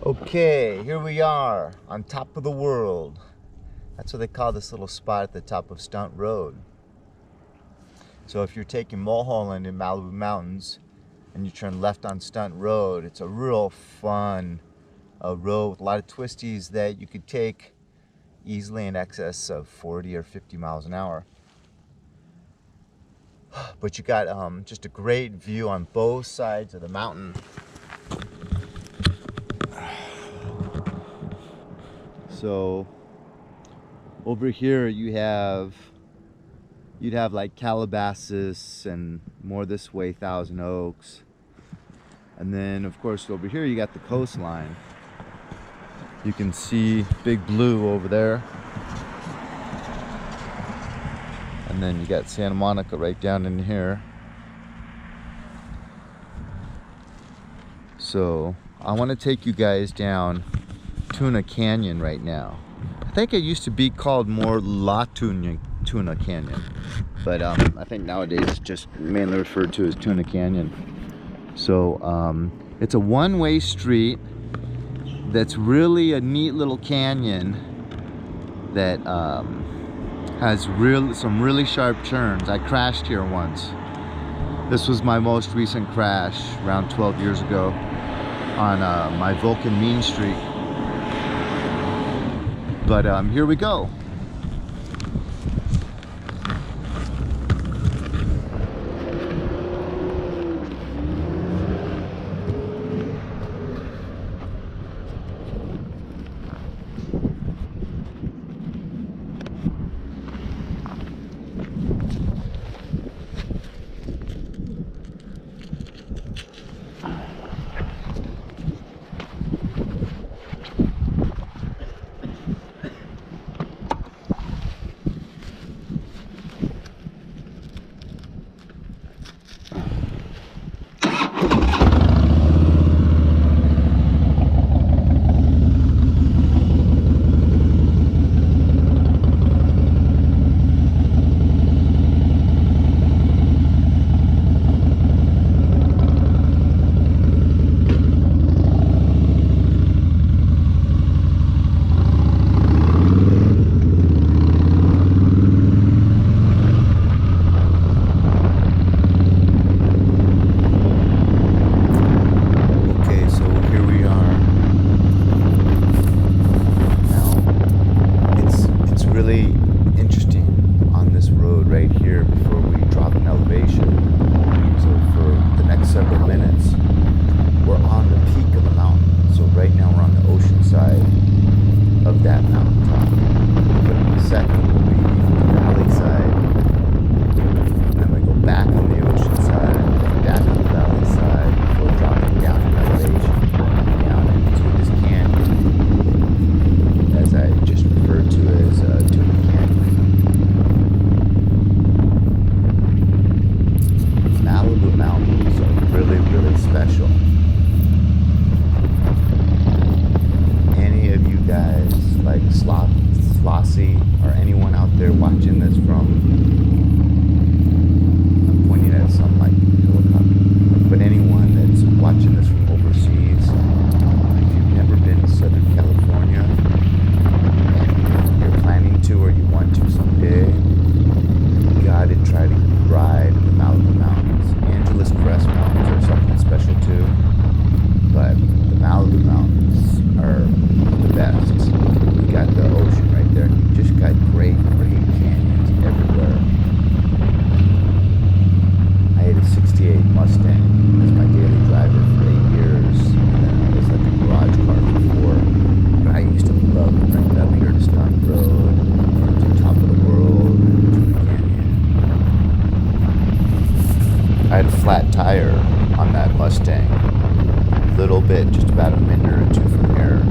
Okay, here we are on top of the world. That's what they call this little spot at the top of Stunt Road. So if you're taking Mulholland in Malibu Mountains and you turn left on Stunt Road, it's a real fun road with a lot of twisties that you could take easily in excess of 40 or 50 miles an hour. But you got just a great view on both sides of the mountain. So over here you'd have like Calabasas, and more this way Thousand Oaks, and then of course over here you got the coastline. You can see Big Blue over there, and then you got Santa Monica right down in here. So I want to take you guys down Tuna Canyon right now. I think it used to be called more Tuna Canyon, but I think nowadays it's just mainly referred to as Tuna Canyon. So it's a one-way street that's really a neat little canyon that has some really sharp turns. I crashed here once. This was my most recent crash around 12 years ago on my Vulcan Mean Streak. But here we go. Or anyone out there watching this from, I'm pointing at some like helicopter, but anyone that's watching this from overseas, if you've never been to Southern California and you're planning to, or you want to someday, you gotta try to ride the Malibu Mountains. Angeles Crest Mountains are something special too, but the Malibu Mountains are the best. You got the ocean right there. You just got great canyons everywhere. I had a '68 Mustang as my daily driver for 8 years, and then I was like a garage car before. But I used to love to bring it up here to Stunt Road, to the top of the world, to the canyon. I had a flat tire on that Mustang, a little bit, just about a minute or two from here.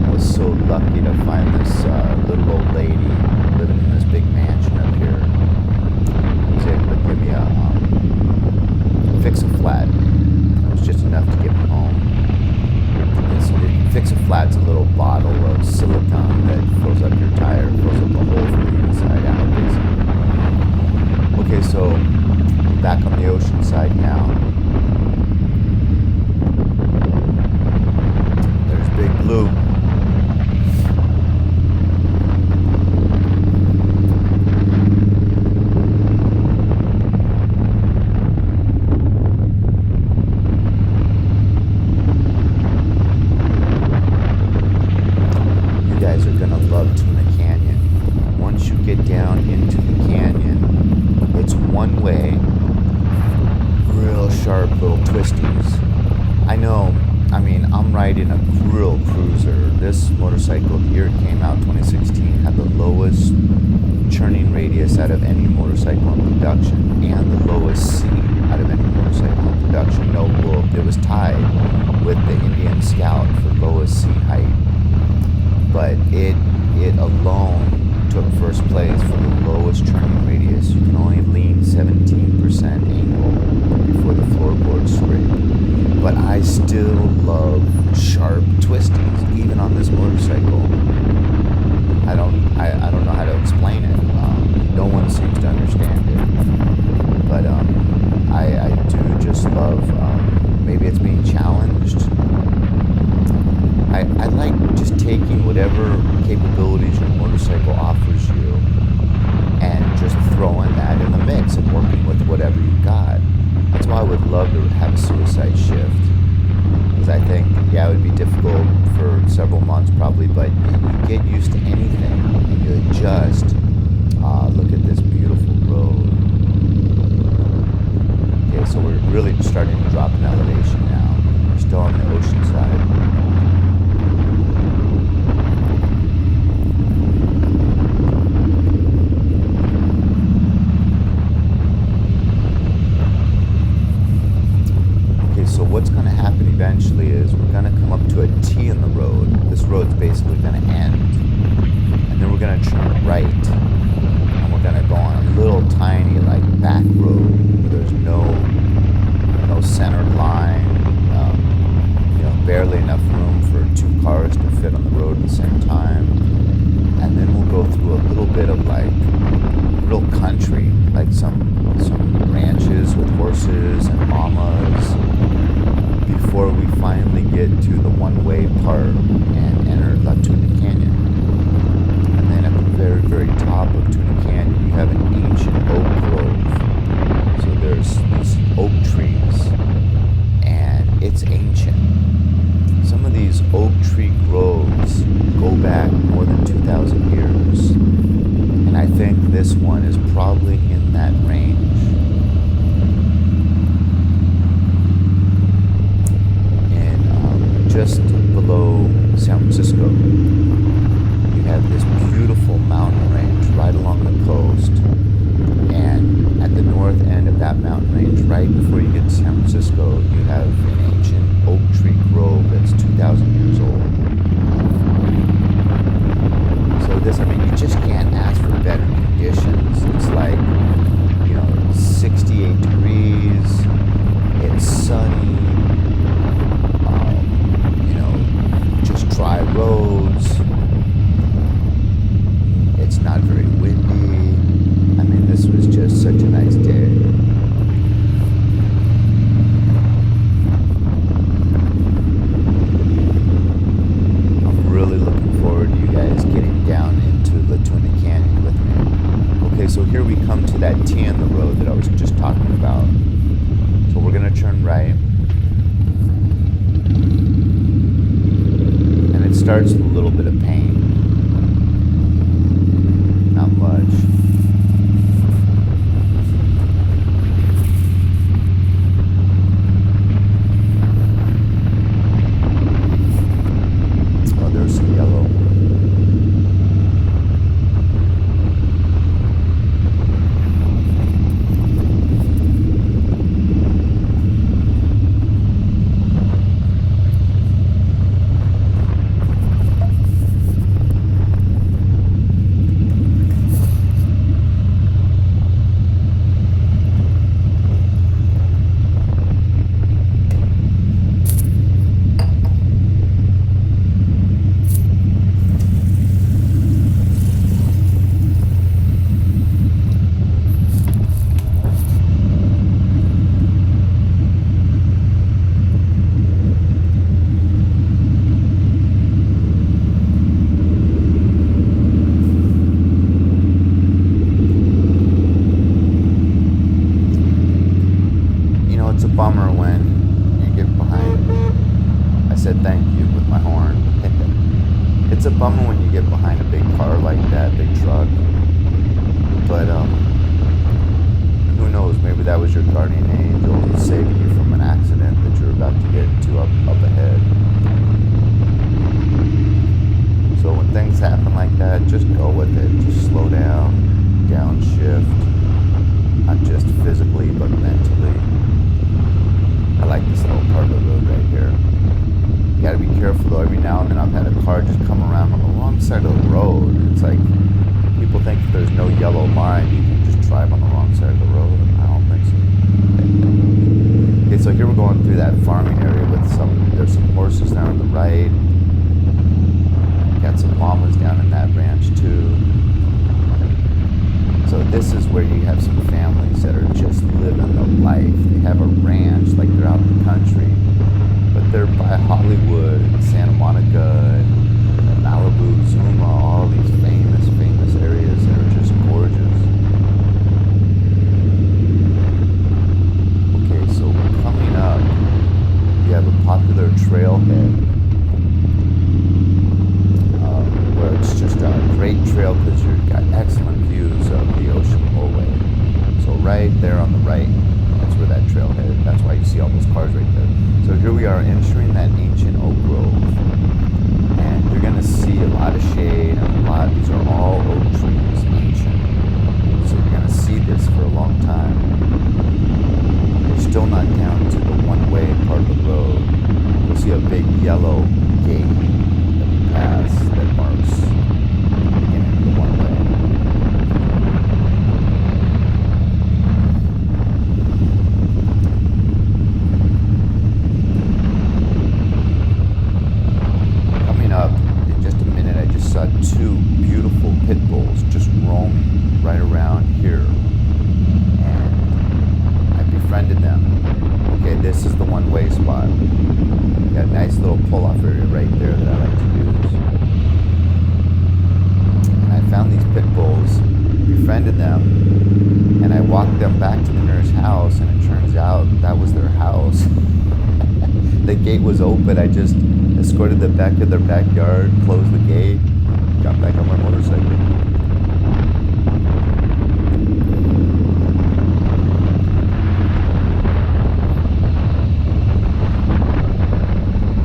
I was so lucky to find this little old lady living in this big mansion up here. She was able to give me a fix-a-flat. It was just enough to get me home. Fix-a-flat's a little bottle of silicone that fills up your tire, fills up the hole from the inside out, basically. Okay, so back on the ocean side now. There's I know. I mean, I'm riding a real cruiser. This motorcycle, the year it came out, 2016, had the lowest churning radius out of any motorcycle in production and the lowest seat out of any motorcycle in production. No, well, it was tied with the Indian Scout for lowest seat height, but it alone took first place for the lowest turning radius. You can only lean 17% angle before the floorboard scrape. But I still love sharp twisties, even on this motorcycle. I don't know how to explain it. No one seems to understand it. But I do just love, maybe it's being challenged. I like just taking whatever capabilities your motorcycle offers you and just throwing that in the mix and working with whatever you've got. That's why I would love to have a suicide shift. Because I think, yeah, it would be difficult for several months probably, but you get used to anything and you adjust. Look at this beautiful road. Okay, so we're really starting to drop in elevation now. We're still on the ocean side. So what's going to happen eventually is we're going to come up to a T in the road. This road's basically going to end. And then we're going to turn right. And we're going to go on a little tiny like back road where there's no center line. Barely enough room for two cars to fit on the road at the same time. And then we'll go through a little bit of like real country, like some ranches with horses and llamas, before we finally get to the one-way part and enter Tuna Canyon. And then at the very, very top of Tuna Canyon, you have an ancient oak grove. So there's these oak trees, and it's ancient. Some of these oak tree groves go back more than 2,000 years. And I think this one is probably in that range. Just below San Francisco, you have this beautiful mountain range right along the coast, and at the north end of that mountain range, right before you get to San Francisco, you have an ancient oak tree grove that's 2,000 years old. So this, I mean, you just can't ask for better conditions. It's like, 68 degrees, it's sunny, dry roads, it's not very windy. I mean, this was just such a nice day. I'm really looking forward to you guys getting down into the Tuna Canyon with me. Okay, so here we come to that T in the road that I was just talking about. So we're gonna turn right. It starts with a little bit of pain. Not much. Oh, there's some yellow. Bummer when you get behind. I said thank you with my horn. It's a bummer when you get behind a big car like that, big truck. But who knows? Maybe that was your guardian angel saving you from an accident that you're about to get into up careful though. Every now and then I've had a car just come around on the wrong side of the road. It's like people think if there's no yellow line, you can just drive on the wrong side of the road. I don't think so. Okay, so here we're going through that farming area with there's some horses down on the right. Got some llamas down in that ranch too. So this is where you have some families that are just living the life. They have a ranch, like they're out in the country, but they're by Hollywood, and Santa Monica, and Malibu, Zuma, all these famous areas that are just gorgeous. Okay, so coming up, you have a popular trailhead where it's just a great trail because you've got excellent views of the ocean the whole way. So right there on the right, that's where that trailhead is. That's why you see all those cars right there. So here we are entering that ancient oak grove. And you're going to see a lot of shade and these are all oak trees, ancient. So you're going to see this for a long time. You're still not down to the one-way part of the road. You'll see a big yellow gate that we pass that marks the beginning of the one-way. Up in just a minute, I just saw two beautiful pit bulls just roaming right around here, and I befriended them. Okay, this is the one-way spot. Got a nice little pull-off area right there that I like to use. And I found these pit bulls, befriended them, and I walked them back to the nearest house, and it turns out that was their house. The gate was open. I just escorted them back to their backyard, closed the gate, got back on my motorcycle.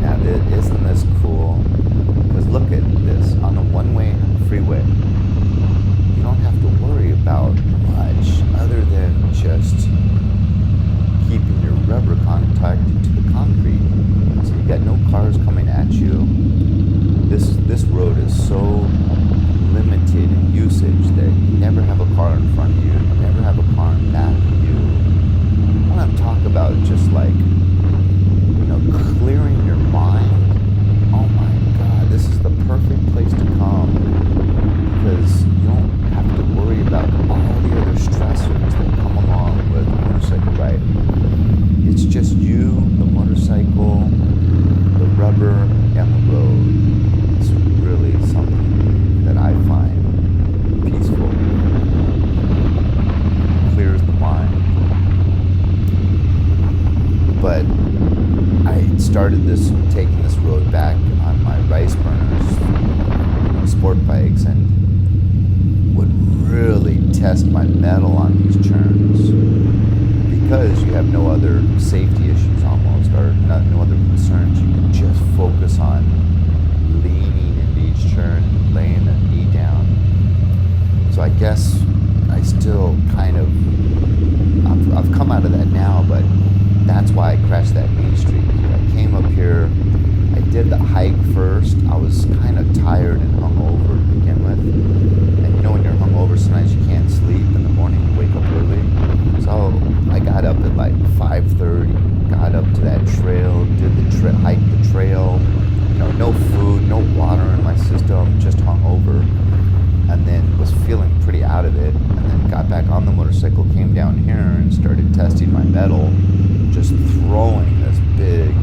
Now, isn't this cool? Because look at this. On the one-way freeway, you don't have to worry about much other than just keeping your rubber contacted to the concrete. So you got no cars coming at you. This road is so limited in usage that you never have a car in front of you, you never have a car in back of you. I want to talk about just like, clearing your mind. Oh my God, this is the perfect place to come because you don't have to worry about all the other stressors that come along with a motorcycle ride. It's just you, the motorcycle, the rubber, and the road. It's really something that I find peaceful, clears the mind. But I started taking this road back on my rice burners, sport bikes, and would really test my mettle on these turns. Because you have no other safety issues almost, or no other concerns, you can just focus on leaning into each turn and laying the knee down. So I guess I still kind of, I've come out of that now, but that's why I crashed that main street. I came up here, I did the hike first. I was kind of tired and hungover to begin with. And when you're hungover, sometimes you can't sleep. In the morning, you wake up early. So I got up at like 5:30, got up to that trail, did the hiked the trail, no food, no water in my system, just hungover, and then was feeling pretty out of it, and then got back on the motorcycle, came down here and started testing my mettle, just throwing this big,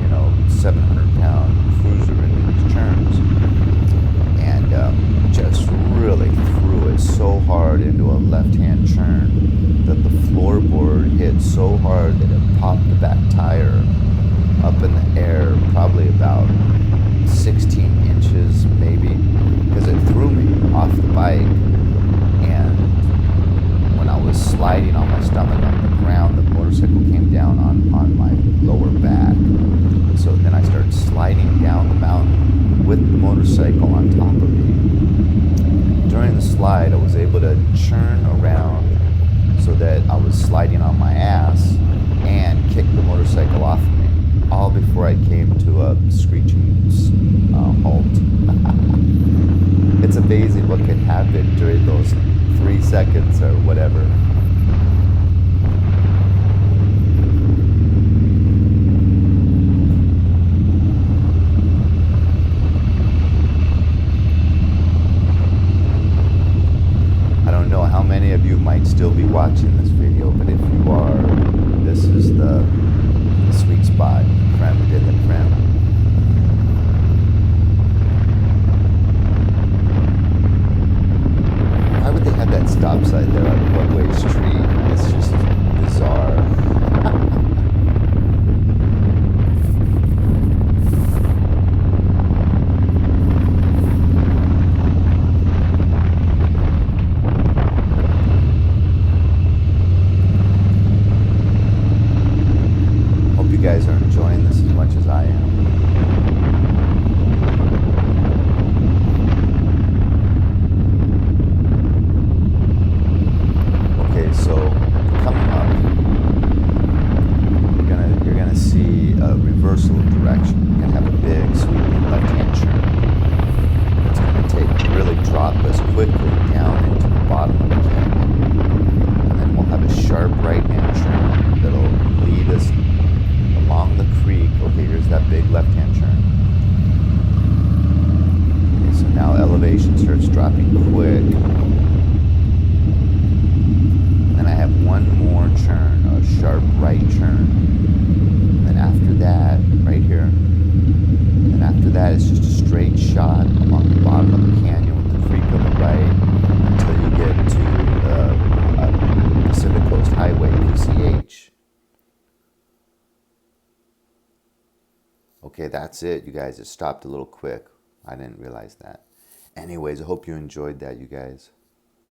700-pound cruiser into these turns, and just really threw it so hard into a left-hand turn that the floorboard hit so hard that it popped the back tire up in the air, probably about 16 inches maybe, because it threw me off the bike. And when I was sliding on my stomach on the ground, the motorcycle came down on my lower back. So then I started sliding down the mountain with the motorcycle on top of me. During the slide, I was able to churn around so that I was sliding on my ass and kick the motorcycle off of me, all before I came to a screeching halt. It's amazing what can happen during those 3 seconds or whatever. I don't know how many of you might still be watching this video, but if you are, this is the sweet spot, creme de la creme. Why would they have that stop sign there on a one-way street? It's just bizarre. Hope you guys are enjoying this as much as I am. Okay, so coming up, you're gonna see a reversal of direction. You're gonna have a big sweeping left-hand turn. It's gonna really drop us quickly down into the bottom of the canyon, and then we'll have a sharp right-hand turn that'll lead us along the creek. Okay, here's that big left-hand turn. Okay, so now elevation starts dropping quick. Then I have one more turn, a sharp right turn. And then after that, right here, and after that it's just a straight shot along the bottom of the canyon with the creek on the right until you get to Pacific Coast Highway, PCH. Okay, that's it, you guys. It stopped a little quick. I didn't realize that. Anyways, I hope you enjoyed that, you guys.